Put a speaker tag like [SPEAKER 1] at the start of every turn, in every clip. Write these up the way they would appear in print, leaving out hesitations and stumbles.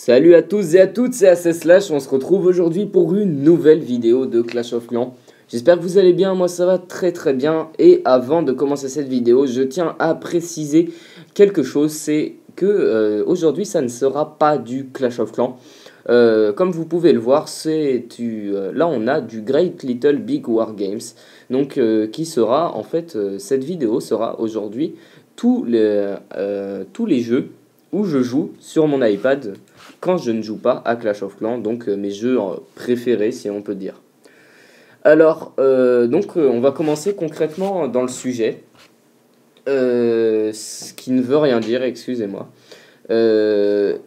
[SPEAKER 1] Salut à tous et à toutes, c'est ACSlash, on se retrouve aujourd'hui pour une nouvelle vidéo de Clash of Clans. J'espère que vous allez bien, moi ça va très très bien. Et avant de commencer cette vidéo, je tiens à préciser quelque chose, c'est que aujourd'hui ça ne sera pas du Clash of Clans. Comme vous pouvez le voir, là on a du Great Little Big War Games. Donc qui sera, en fait, cette vidéo sera aujourd'hui tous les jeux où je joue sur mon iPad quand je ne joue pas à Clash of Clans, donc mes jeux préférés si on peut dire. Alors, on va commencer concrètement dans le sujet, ce qui ne veut rien dire, excusez-moi.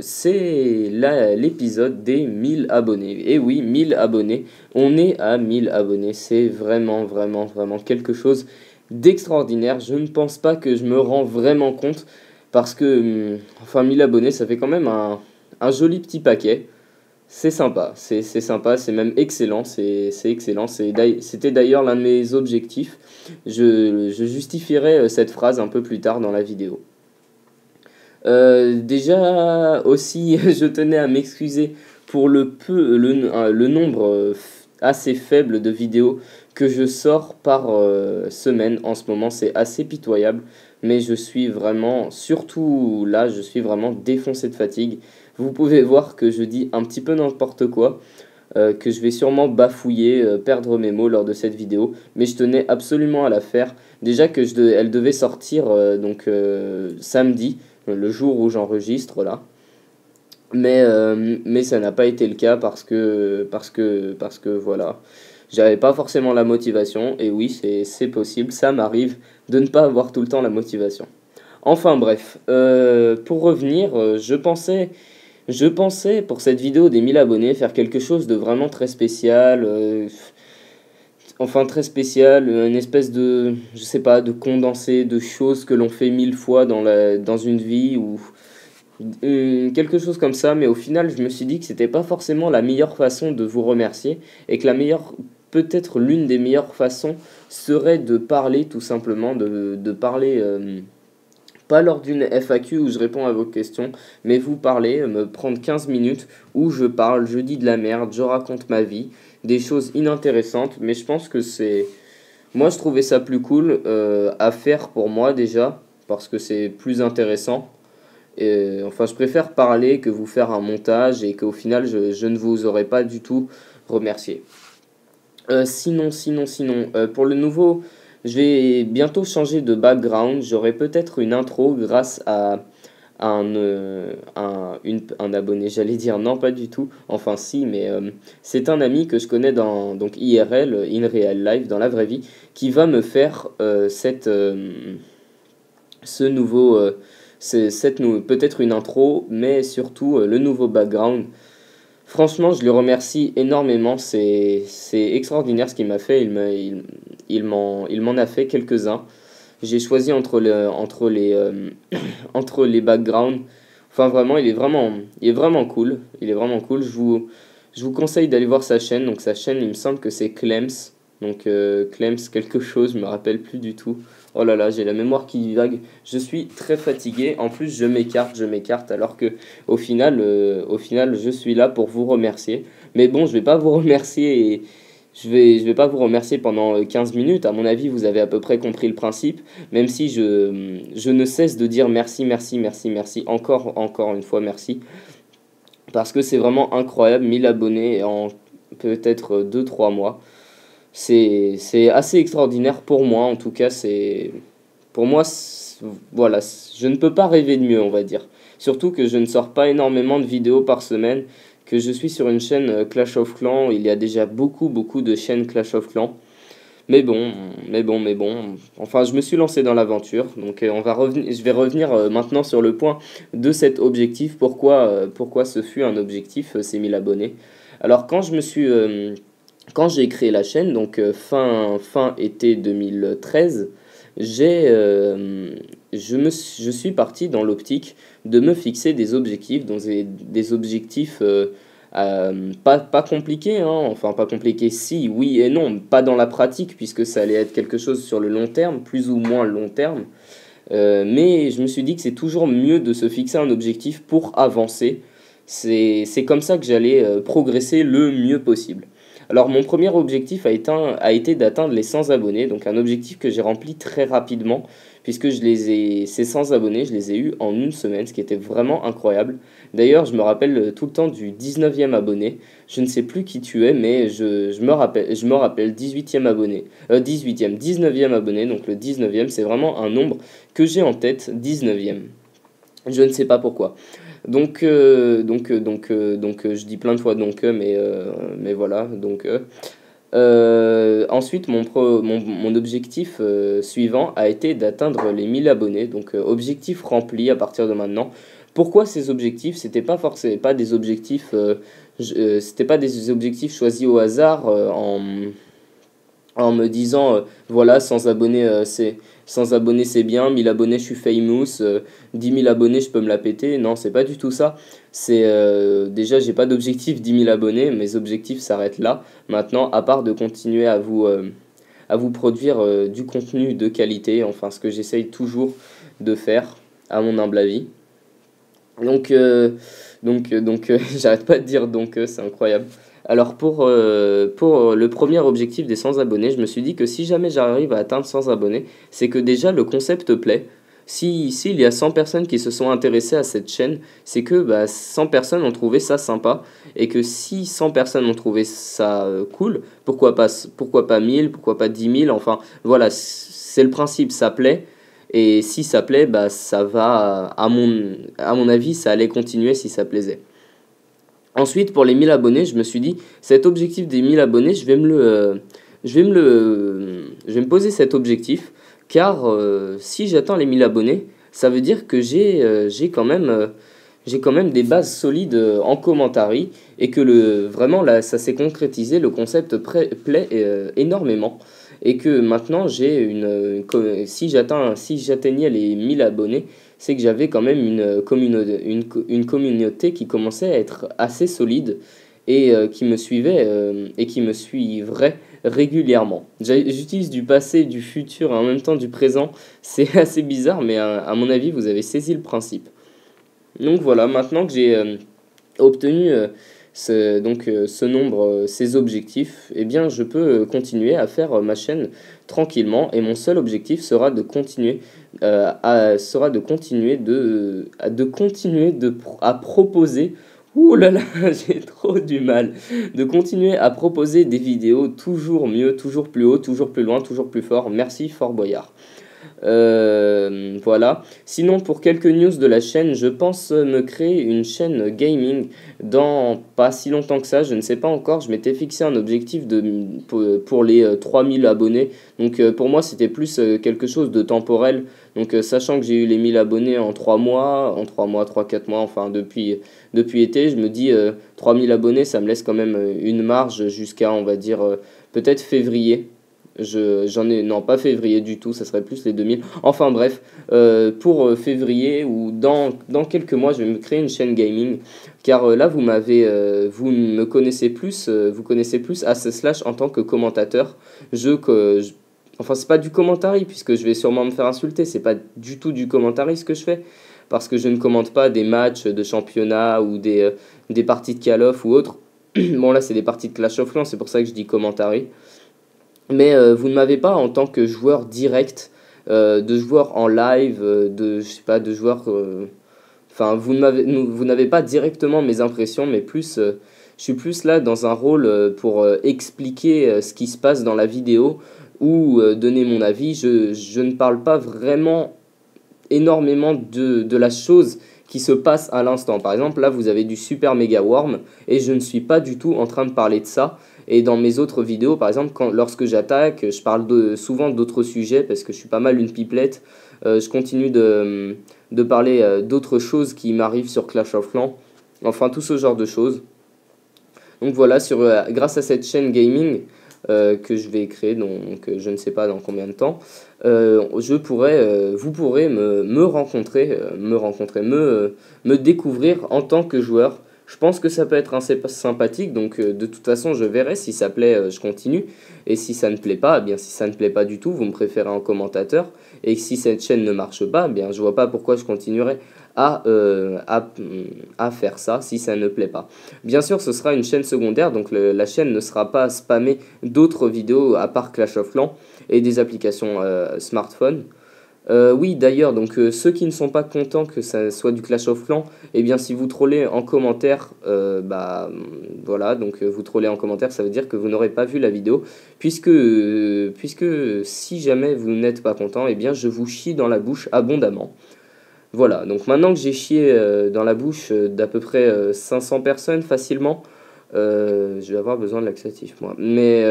[SPEAKER 1] C'est l'épisode des 1000 abonnés. Et oui, 1000 abonnés, on est à 1000 abonnés, c'est vraiment, vraiment, vraiment quelque chose d'extraordinaire. Je ne pense pas que je me rends vraiment compte, parce que, 1000 abonnés, ça fait quand même un joli petit paquet. C'est sympa, c'est sympa, c'est même excellent, c'est excellent. C'était d'ailleurs l'un de mes objectifs. Je justifierai cette phrase un peu plus tard dans la vidéo. Déjà aussi, je tenais à m'excuser pour le nombre assez faible de vidéos que je sors par semaine. En ce moment, c'est assez pitoyable, mais je suis vraiment, surtout là, je suis vraiment défoncé de fatigue. Vous pouvez voir que je dis un petit peu n'importe quoi, que je vais sûrement bafouiller, perdre mes mots lors de cette vidéo, mais je tenais absolument à la faire. Déjà que elle devait sortir samedi, le jour où j'enregistre là. Mais ça n'a pas été le cas parce que voilà, j'avais pas forcément la motivation. Et oui, c'est possible, ça m'arrive de ne pas avoir tout le temps la motivation. Enfin bref, pour revenir, je pensais pour cette vidéo des 1000 abonnés faire quelque chose de vraiment très spécial. Enfin très spécial, une espèce de, je sais pas, de condensé de choses que l'on fait 1000 fois dans une vie, ou quelque chose comme ça. Mais au final, je me suis dit que c'était pas forcément la meilleure façon de vous remercier, et que peut-être l'une des meilleures façons serait de parler tout simplement, de parler, pas lors d'une FAQ où je réponds à vos questions, mais vous parler, me prendre 15 minutes où je parle, je dis de la merde, je raconte ma vie, des choses inintéressantes. Mais je pense que moi je trouvais ça plus cool à faire pour moi déjà, parce que c'est plus intéressant. Enfin, je préfère parler que vous faire un montage, et qu'au final je ne vous aurais pas du tout remercié. Sinon, pour le nouveau, je vais bientôt changer de background. J'aurai peut-être une intro grâce à un abonné, j'allais dire, non, pas du tout. Enfin, si, mais c'est un ami que je connais dans donc IRL, in real life, dans la vraie vie, qui va me faire ce nouveau, peut-être une intro, mais surtout le nouveau background. Franchement, je le remercie énormément, c'est extraordinaire ce qu'il m'a fait. Il m'en a fait quelques-uns. J'ai choisi entre les backgrounds. Enfin, vraiment, il est vraiment cool. Il est vraiment cool. Je vous conseille d'aller voir sa chaîne. Donc, sa chaîne, il me semble que c'est Clems. Donc, Clems quelque chose, je me rappelle plus du tout. Oh là là, j'ai la mémoire qui divague. Je suis très fatigué. En plus, je m'écarte, alors que au final, je suis là pour vous remercier. Mais bon, je vais pas vous remercier, et je vais pas vous remercier pendant 15 minutes. À mon avis, vous avez à peu près compris le principe. Même si je ne cesse de dire merci, merci, merci, merci. Encore une fois, merci. Parce que c'est vraiment incroyable, 1000 abonnés en peut-être 2-3 mois. C'est assez extraordinaire pour moi, en tout cas. Pour moi, voilà, je ne peux pas rêver de mieux, on va dire. Surtout que je ne sors pas énormément de vidéos par semaine, que je suis sur une chaîne Clash of Clans. Il y a déjà beaucoup, beaucoup de chaînes Clash of Clans. Mais bon. Enfin, je me suis lancé dans l'aventure. Donc, je vais revenir maintenant sur le point de cet objectif. Pourquoi ce fut un objectif, ces 1000 abonnés. Alors, quand j'ai créé la chaîne, donc fin été 2013, je suis parti dans l'optique de me fixer des objectifs, donc des objectifs pas compliqués, hein. Enfin, pas compliqués, si, oui et non, pas dans la pratique, puisque ça allait être quelque chose sur le long terme, plus ou moins long terme. Mais je me suis dit que c'est toujours mieux de se fixer un objectif pour avancer, C'est comme ça que j'allais progresser le mieux possible. Alors mon premier objectif a été d'atteindre les 100 abonnés, donc un objectif que j'ai rempli très rapidement, puisque ces 100 abonnés, je les ai eus en une semaine, ce qui était vraiment incroyable. D'ailleurs, je me rappelle tout le temps du 19e abonné, je ne sais plus qui tu es, mais je me rappelle 18e abonné, 18e, 19e abonné, donc le 19e, c'est vraiment un nombre que j'ai en tête, 19e. Je ne sais pas pourquoi. Je dis plein de fois mais voilà. Ensuite, mon objectif suivant a été d'atteindre les 1000 abonnés. Donc, objectif rempli à partir de maintenant. Pourquoi ces objectifs? C'était pas des objectifs choisis au hasard en me disant voilà 100 abonnés c'est bien, 1000 abonnés je suis famous, 10 000 abonnés je peux me la péter. Non, c'est pas du tout ça. Déjà, j'ai pas d'objectif 10 000 abonnés, mes objectifs s'arrêtent là. Maintenant, à part de continuer à vous produire du contenu de qualité, enfin ce que j'essaye toujours de faire à mon humble avis. J'arrête pas de dire c'est incroyable. Alors pour le premier objectif des 100 abonnés, je me suis dit que si jamais j'arrive à atteindre 100 abonnés, c'est que déjà le concept plaît. S'il y a 100 personnes qui se sont intéressées à cette chaîne, c'est que 100 personnes ont trouvé ça sympa. Et que si 100 personnes ont trouvé ça cool, pourquoi pas 1000, pourquoi pas 10 000, enfin voilà, c'est le principe, ça plaît. Et si ça plaît, ça va, à mon avis, ça allait continuer si ça plaisait. Ensuite, pour les 1000 abonnés, je me suis dit, cet objectif des 1000 abonnés, je vais me poser cet objectif, car si j'atteins les 1000 abonnés, ça veut dire que j'ai quand même des bases solides en commentary, et que vraiment là, ça s'est concrétisé, le concept plaît énormément. Et que maintenant, si j'atteignais les 1000 abonnés, c'est que j'avais quand même une communauté qui commençait à être assez solide et qui me suivait et qui me suivrait régulièrement. J'utilise du passé, du futur et en même temps du présent. C'est assez bizarre, mais à mon avis, vous avez saisi le principe. Donc voilà, maintenant que j'ai obtenu ce nombre, ces objectifs, eh bien je peux continuer à faire ma chaîne tranquillement et mon seul objectif sera de continuer à proposer. Ouh là là, j'ai trop du mal. De continuer à proposer des vidéos toujours mieux, toujours plus haut, toujours plus loin, toujours plus fort. Merci Fort Boyard. Voilà. Sinon, pour quelques news de la chaîne, je pense me créer une chaîne gaming dans pas si longtemps que ça. Je ne sais pas encore. Je m'étais fixé un objectif pour les 3000 abonnés. Donc, pour moi, c'était plus quelque chose de temporel. Donc, sachant que j'ai eu les 1000 abonnés en 3 mois, 3-4 mois, enfin, depuis été, je me dis 3000 abonnés, ça me laisse quand même une marge jusqu'à, on va dire, peut-être février. Non, pas février du tout, ça serait plus les 2000. Enfin bref, pour février ou dans quelques mois, je vais me créer une chaîne gaming. Car là, vous me connaissez plus, vous connaissez plus Slash en tant que commentateur. Enfin, c'est pas du commentary, puisque je vais sûrement me faire insulter. C'est pas du tout du commentary ce que je fais. Parce que je ne commente pas des matchs de championnat ou des parties de Call of ou autre. Bon, là, c'est des parties de Clash of Clans, c'est pour ça que je dis commentary. Mais vous ne m'avez pas en tant que joueur direct, de joueur en live, je sais pas, de joueur. Enfin, vous n'avez pas directement mes impressions, mais je suis plus là dans un rôle pour expliquer ce qui se passe dans la vidéo ou donner mon avis. Je ne parle pas vraiment énormément de la chose qui se passe à l'instant. Par exemple, là, vous avez du Super Mega Worm et je ne suis pas du tout en train de parler de ça. Et dans mes autres vidéos, par exemple, lorsque j'attaque, je parle souvent d'autres sujets parce que je suis pas mal une pipelette. Je continue de parler d'autres choses qui m'arrivent sur Clash of Clans. Enfin, tout ce genre de choses. Donc voilà, grâce à cette chaîne gaming que je vais créer, donc je ne sais pas dans combien de temps, vous pourrez me découvrir en tant que joueur Je pense que ça peut être assez sympathique, donc de toute façon je verrai, si ça plaît je continue, et si ça ne plaît pas, eh bien si ça ne plaît pas du tout, vous me préférez en commentateur, et si cette chaîne ne marche pas, eh bien je vois pas pourquoi je continuerai à, euh, à, à faire ça si ça ne plaît pas. Bien sûr ce sera une chaîne secondaire, donc la chaîne ne sera pas spammée d'autres vidéos à part Clash of Clans et des applications smartphone. Oui, d'ailleurs, donc ceux qui ne sont pas contents que ça soit du Clash of Clans, eh bien si vous trollez en commentaire, voilà, donc vous trollez en commentaire, ça veut dire que vous n'aurez pas vu la vidéo, puisque si jamais vous n'êtes pas content, eh bien je vous chie dans la bouche abondamment. Voilà, donc maintenant que j'ai chié dans la bouche d'à peu près 500 personnes facilement, je vais avoir besoin de laxatif moi. Mais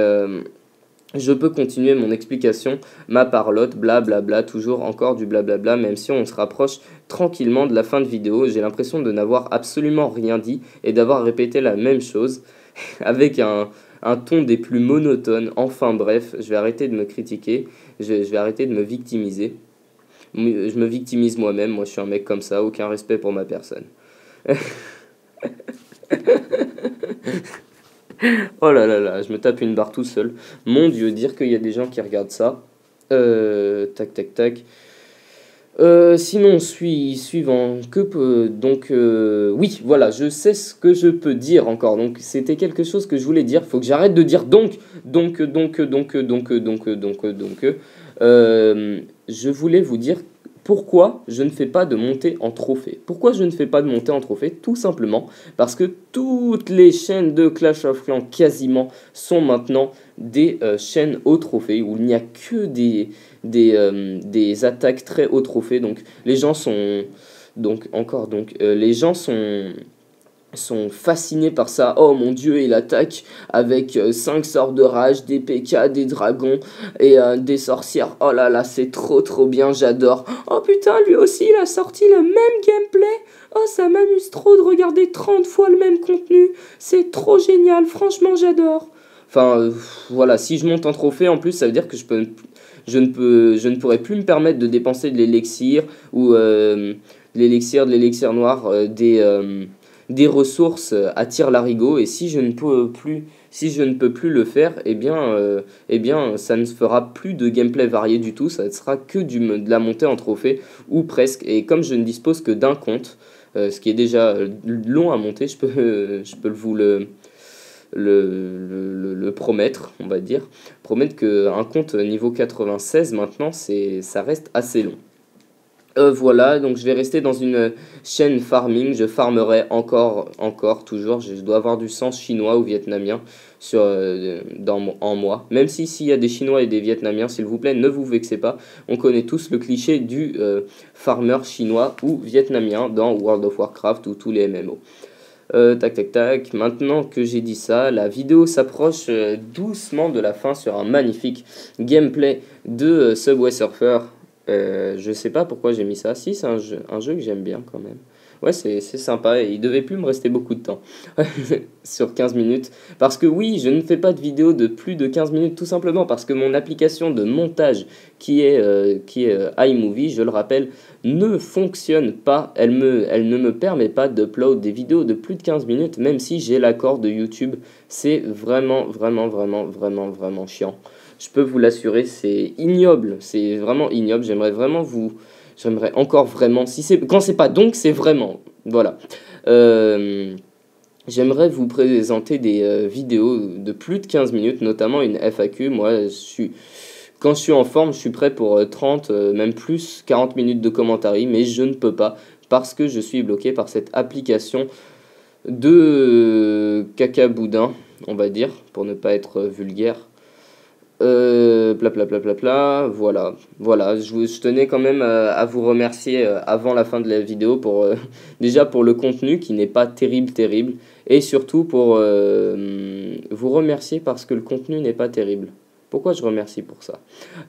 [SPEAKER 1] je peux continuer mon explication, ma parlotte, blablabla, toujours encore du blablabla, même si on se rapproche tranquillement de la fin de vidéo. J'ai l'impression de n'avoir absolument rien dit et d'avoir répété la même chose avec un ton des plus monotones. Enfin bref, je vais arrêter de me critiquer, je vais arrêter de me victimiser. Je me victimise moi-même, moi je suis un mec comme ça, aucun respect pour ma personne. Oh là là là, je me tape une barre tout seul. Mon Dieu, dire qu'il y a des gens qui regardent ça. Tac tac tac. Sinon, suivant, oui, voilà, je sais ce que je peux dire encore. Donc, c'était quelque chose que je voulais dire. Faut que j'arrête de dire donc. Je voulais vous dire pourquoi je ne fais pas de montée en trophée. Pourquoi je ne fais pas de montée en trophée? Tout simplement parce que toutes les chaînes de Clash of Clans, quasiment, sont maintenant des chaînes au trophée où il n'y a que des attaques très haut trophée. Donc les gens sont les gens sont fascinés par ça. Oh mon dieu, il attaque avec 5 sorts de rage, des PK, des dragons et des sorcières. Oh là là, c'est trop bien, j'adore. Oh putain, lui aussi il a sorti le même gameplay. Oh, ça m'amuse trop de regarder 30 fois le même contenu. C'est trop génial, franchement j'adore. Enfin, voilà, si je monte en trophée, en plus, ça veut dire que je ne pourrais plus me permettre de dépenser de l'élixir ou de l'élixir noir, des ressources à tire-larigot. Et si je ne peux plus le faire, eh bien, ça ne fera plus de gameplay varié du tout. Ça ne sera que de la montée en trophée ou presque. Et comme je ne dispose que d'un compte, ce qui est déjà long à monter, je peux vous le promettre, on va dire. Promettre qu'un compte niveau 96 maintenant, ça reste assez long. Voilà, donc je vais rester dans une chaîne farming, je farmerai toujours, je dois avoir du sens chinois ou vietnamien en moi. Même s'il y a des Chinois et des Vietnamiens, s'il vous plaît, ne vous vexez pas, on connaît tous le cliché du farmer chinois ou vietnamien dans World of Warcraft ou tous les MMO. Tac tac tac, maintenant que j'ai dit ça, la vidéo s'approche doucement de la fin sur un magnifique gameplay de Subway Surfer. Je sais pas pourquoi j'ai mis ça. Si, c'est un jeu que j'aime bien quand même. Ouais, c'est sympa et il devait plus me rester beaucoup de temps sur 15 minutes. Parce que oui, je ne fais pas de vidéo de plus de 15 minutes tout simplement parce que mon application de montage qui est iMovie, je le rappelle, ne fonctionne pas. Elle ne me permet pas d'upload des vidéos de plus de 15 minutes même si j'ai l'accord de YouTube. C'est vraiment chiant. Je peux vous l'assurer, c'est ignoble, c'est vraiment ignoble. J'aimerais encore vraiment, quand c'est pas donc, c'est vraiment, voilà. J'aimerais vous présenter des vidéos de plus de 15 minutes, notamment une FAQ. Quand je suis en forme, je suis prêt pour 30, même plus, 40 minutes de commentaires, mais je ne peux pas parce que je suis bloqué par cette application de caca boudin, on va dire, pour ne pas être vulgaire. Voilà, je tenais quand même à vous remercier avant la fin de la vidéo déjà pour le contenu qui n'est pas terrible et surtout pour vous remercier parce que le contenu n'est pas terrible. Pourquoi je remercie pour ça?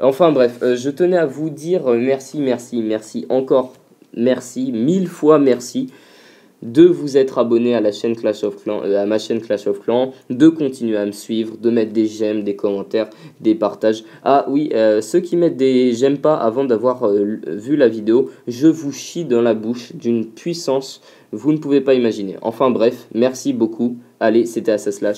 [SPEAKER 1] Enfin bref, je tenais à vous dire merci encore, merci, 1000 fois merci de vous être abonné à la chaîne Clash of Clans, à ma chaîne Clash of Clans, de continuer à me suivre, de mettre des j'aime, des commentaires, des partages. Ah oui, ceux qui mettent des j'aime pas avant d'avoir vu la vidéo, je vous chie dans la bouche d'une puissance, vous ne pouvez pas imaginer. Enfin bref, merci beaucoup. Allez, c'était Assa Slash.